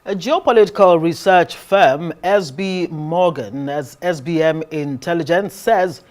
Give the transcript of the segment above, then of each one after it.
A geopolitical research firm, SBM Intelligence, says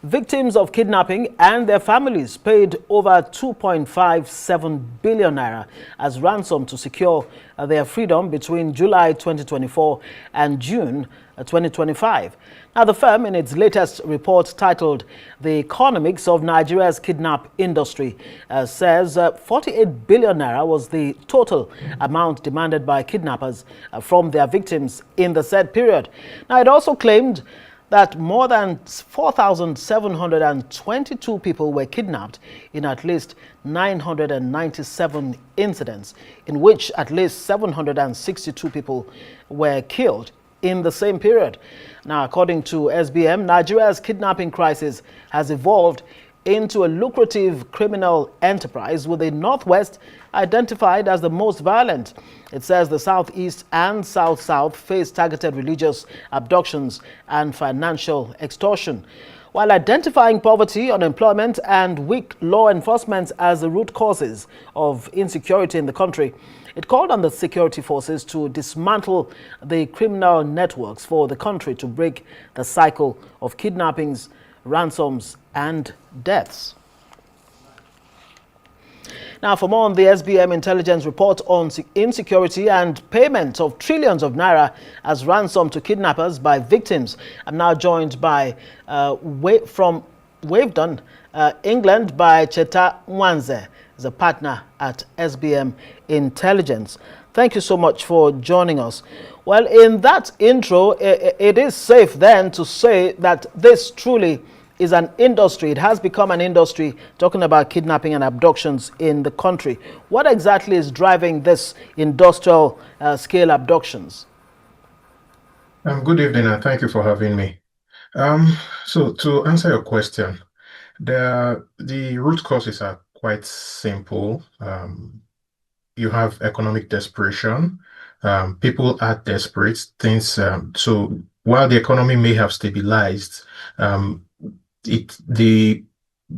victims of kidnapping and their families paid over 2.57 billion naira as ransom to secure their freedom between July 2024 and June 2025. Now, the firm, in its latest report titled The Economics of Nigeria's Kidnap Industry, says 48 billion naira was the total amount demanded by kidnappers from their victims in the said period. Now, it also claimed that more than 4,722 people were kidnapped in at least 997 incidents, in which at least 762 people were killed in the same period. Now, according to SBM, Nigeria's kidnapping crisis has evolved into a lucrative criminal enterprise, with the Northwest identified as the most violent. It says the Southeast and South-South face targeted religious abductions and financial extortion. While identifying poverty, unemployment, and weak law enforcement as the root causes of insecurity in the country, it called on the security forces to dismantle the criminal networks for the country to break the cycle of kidnappings, ransoms, and deaths. Now, for more on the SBM Intelligence report on insecurity and payment of trillions of naira as ransom to kidnappers by victims, I'm now joined by from Wavedon, England, by Cheta Nwanze, as a partner at SBM Intelligence. Thank you so much for joining us. Well, in that intro, it is safe then to say that this truly is an industry. It has become an industry, talking about kidnapping and abductions in the country. What exactly is driving this industrial scale abductions? Good evening, and thank you for having me. So to answer your question, the root causes are quite simple. You have economic desperation. People are desperate. So while the economy may have stabilized, the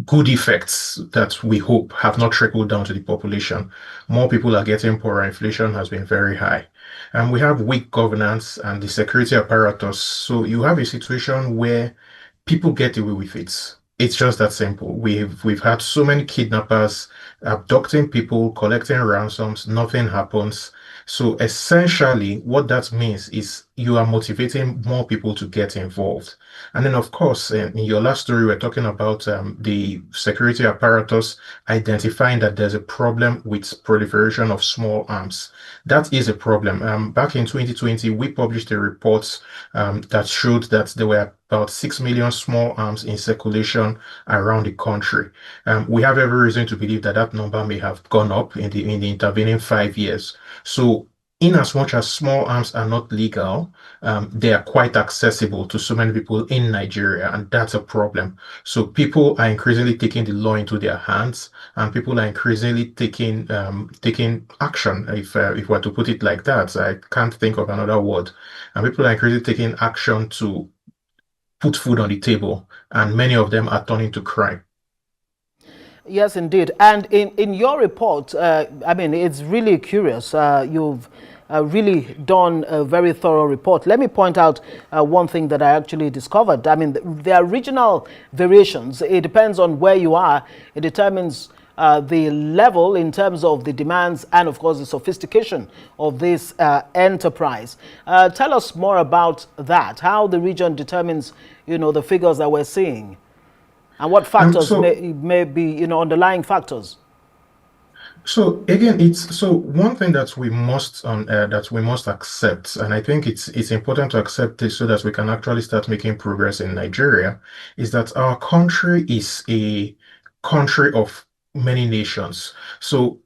good effects that we hope have not trickled down to the population. More people are getting poorer. Inflation has been very high. And we have weak governance and the security apparatus. So you have a situation where people get away with it. It's just that simple. We've had so many kidnappers abducting people, collecting ransoms, nothing happens. So essentially, what that means is you are motivating more people to get involved. And then, of course, in your last story, we're talking about the security apparatus identifying that there's a problem with proliferation of small arms. That is a problem. Back in 2020, we published a report that showed that there were about 6 million small arms in circulation around the country. We have every reason to believe that that number may have gone up in the intervening 5 years. So in as much as small arms are not legal, they are quite accessible to so many people in Nigeria, and that's a problem. So people are increasingly taking the law into their hands, and people are increasingly taking action, if we're to put it like that. I can't think of another word. And people are increasingly taking action to put food on the table, and many of them are turning to crime. Yes, indeed. And in your report, I mean, it's really curious. You've really done a very thorough report. Let me point out one thing that I actually discovered. I mean, there are regional variations. It depends on where you are. It determines the level in terms of the demands and, of course, the sophistication of this enterprise. Tell us more about that, how the region determines, the figures that we're seeing. And what factors may be, underlying factors? So again, it's one thing that we must accept, and I think it's important to accept this so that we can actually start making progress in Nigeria, is that our country is a country of many nations. So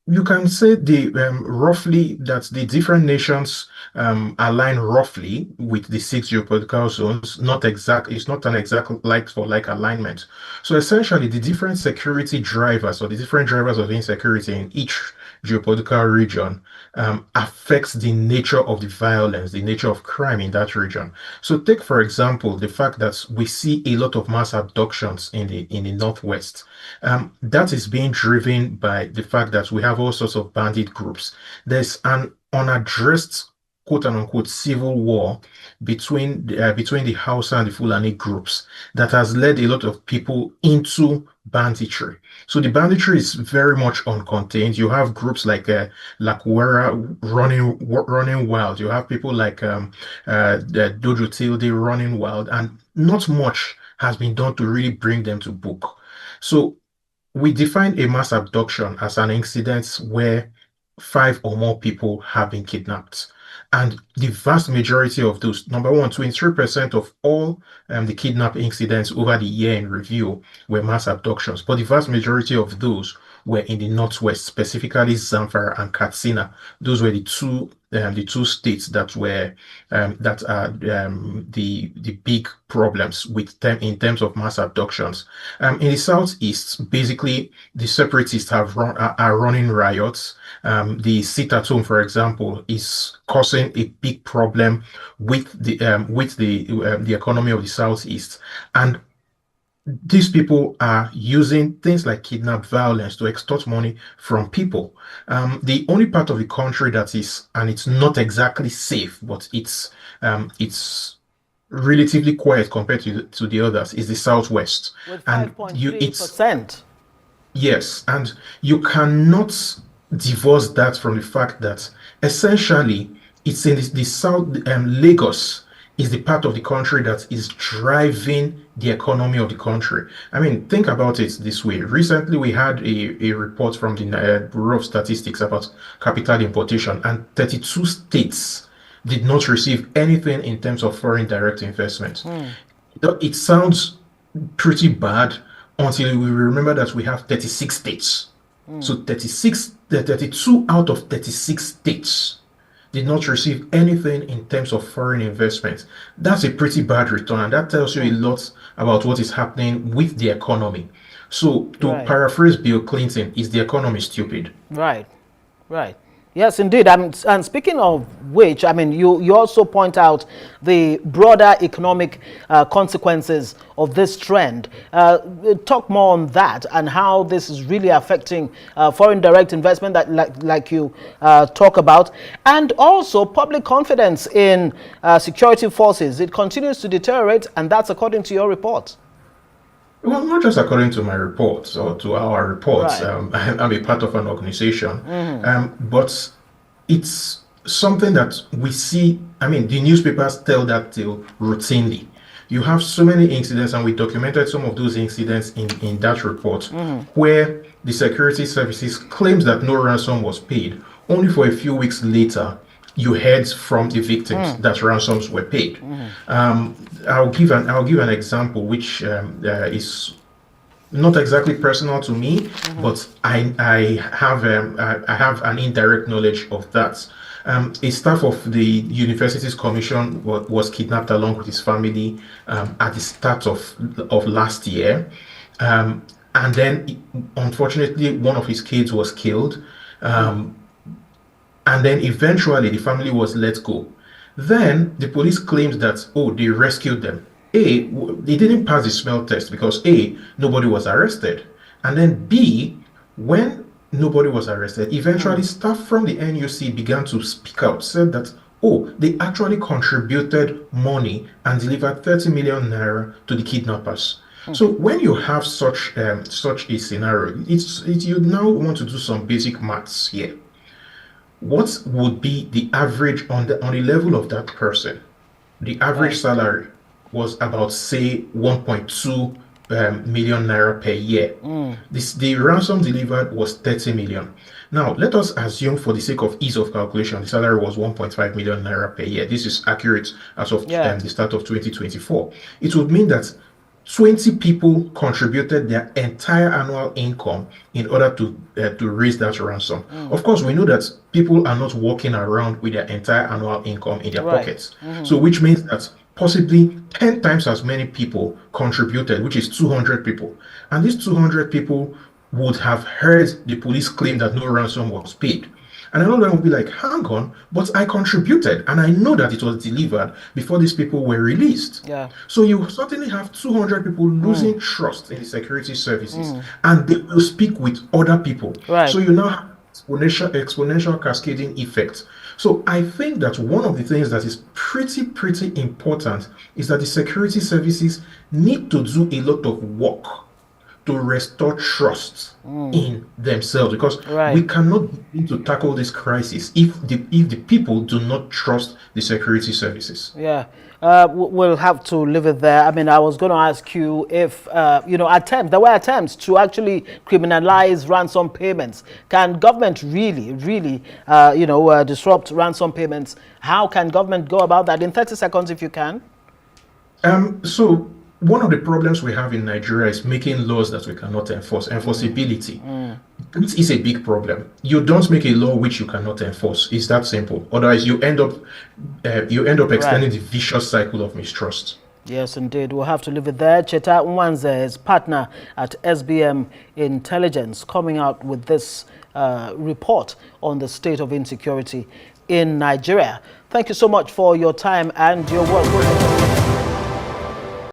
you can say roughly that the different nations align roughly with the 6 geopolitical zones. It's not an exact like for like alignment. So essentially, the different security drivers or the different drivers of insecurity in each geopolitical region affects the nature of the violence, the nature of crime in that region. So take, for example, the fact that we see a lot of mass abductions in the Northwest. That is being driven by the fact that we have all sorts of bandit groups. There's an unaddressed quote unquote civil war between the Hausa and the Fulani groups that has led a lot of people into banditry. So the banditry is very much uncontained. You have groups like Lakwera running wild. You have people like the Dojo Tilde running wild, and not much has been done to really bring them to book. So we define a mass abduction as an incident where five or more people have been kidnapped. And the vast majority of those, number one, 23% of all the kidnap incidents over the year in review were mass abductions. But the vast majority of those were in the Northwest, specifically Zamfara and Katsina. Those were the two states that were that are the big problems with them in terms of mass abductions. In the Southeast, basically the separatists are running riots. The sit-at-home, for example, is causing a big problem with the economy of the Southeast, and these people are using things like kidnap violence to extort money from people. The only part of the country that is, and it's not exactly safe, but it's relatively quiet compared to the others, is the Southwest. With And it's 5.3%. yes, and you cannot divorce that from the fact that essentially it's in the South, Lagos is the part of the country that is driving the economy of the country. I mean, think about it this way. Recently, we had a report from the Bureau of Statistics about capital importation, and 32 states did not receive anything in terms of foreign direct investment. It sounds pretty bad until we remember that we have 36 states. So 32 out of 36 states did not receive anything in terms of foreign investment. That's a pretty bad return, and that tells you a lot about what is happening with the economy. So, to Right. paraphrase Bill Clinton, is the economy stupid? Right, right. Yes, indeed. And speaking of which, I mean, you also point out the broader economic consequences of this trend. Talk more on that and how this is really affecting foreign direct investment that, like you talk about, and also public confidence in security forces. It continues to deteriorate, and that's according to your report. Well, not just according to my reports or to our reports. Right. I'm a part of an organization, but it's something that we see. I mean, the newspapers tell that tale routinely. You have so many incidents, and we documented some of those incidents in that report, where the security services claims that no ransom was paid, only for a few weeks later you heard from the victims that ransoms were paid. I'll give an example which is not exactly personal to me, but I have an indirect knowledge of that. A staff of the university's commission was kidnapped along with his family at the start of last year, and then unfortunately one of his kids was killed. And then eventually the family was let go. Then the police claimed that, oh, they rescued them. They didn't pass the smell test because A, nobody was arrested. And then B, when nobody was arrested, eventually staff from the NUC began to speak out, said that, oh, they actually contributed money and delivered 30 million naira to the kidnappers. So when you have such a scenario, you now want to do some basic maths here. What would be the average on the level of that person? The average salary was about, say, 1.2 million naira per year. The ransom delivered was 30 million. Now, let us assume, for the sake of ease of calculation, the salary was 1.5 million naira per year. This is accurate as of the start of 2024. It would mean that 20 people contributed their entire annual income in order to raise that ransom. Of course, we know that people are not walking around with their entire annual income in their pockets. So which means that possibly 10 times as many people contributed, which is 200 people. And these 200 people would have heard the police claim that no ransom was paid. And a lot of them will be like, hang on, but I contributed and I know that it was delivered before these people were released. Yeah. So you certainly have 200 people losing trust in the security services and they will speak with other people. Right. So you now have exponential cascading effect. So I think that one of the things that is pretty important is that the security services need to do a lot of work to restore trust in themselves, because we cannot begin to tackle this crisis if the people do not trust the security services. Yeah. We'll have to leave it there. I mean, I was going to ask you if, there were attempts to actually criminalize ransom payments. Can government really, disrupt ransom payments? How can government go about that? In 30 seconds, if you can. So one of the problems we have in Nigeria is making laws that we cannot enforce. Enforceability. This is a big problem. You don't make a law which you cannot enforce. It's that simple. Otherwise, you end up extending the vicious cycle of mistrust. Yes, indeed. We'll have to leave it there. Cheta Nwanze is partner at SBM Intelligence, coming out with this report on the state of insecurity in Nigeria. Thank you so much for your time and your work.